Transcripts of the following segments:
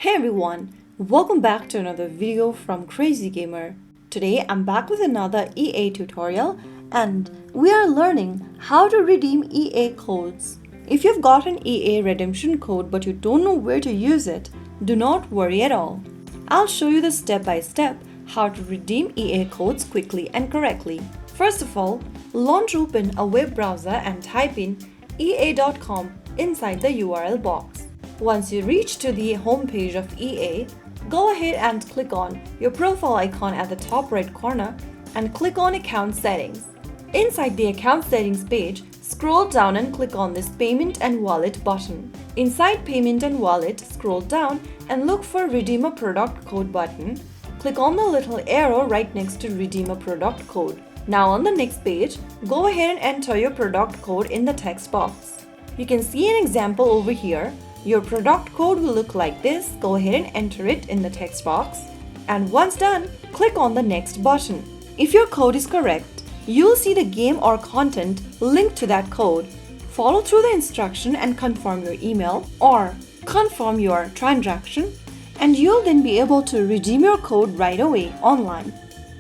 Hey everyone, welcome back to another video from Crazy Gamer. Today I'm back with another EA tutorial and we are learning how to redeem EA codes. If you've got an EA redemption code but you don't know where to use it, do not worry at all. I'll show you the step-by-step how to redeem EA codes quickly and correctly. First of all, launch open a web browser and type in ea.com inside the URL box. Once you reach to the home page of EA, go ahead and click on your profile icon at the top right corner and click on Account Settings. Inside the Account Settings page, scroll down and click on this Payment and Wallet button. Inside Payment and Wallet, scroll down and look for Redeem a Product Code button. Click on the little arrow right next to Redeem a Product Code. Now on the next page, go ahead and enter your product code in the text box. You can see an example over here. Your product code will look like this. Go ahead and enter it in the text box. And once done, click on the next button. If your code is correct, you'll see the game or content linked to that code. Follow through the instruction and confirm your email or confirm your transaction, and you'll then be able to redeem your code right away online.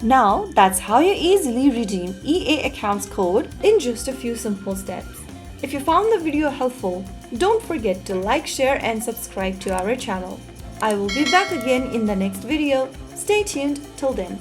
Now, that's how you easily redeem EA accounts code in just a few simple steps. If you found the video helpful, don't forget to like, share and subscribe to our channel. I will be back again in the next video. Stay tuned till then.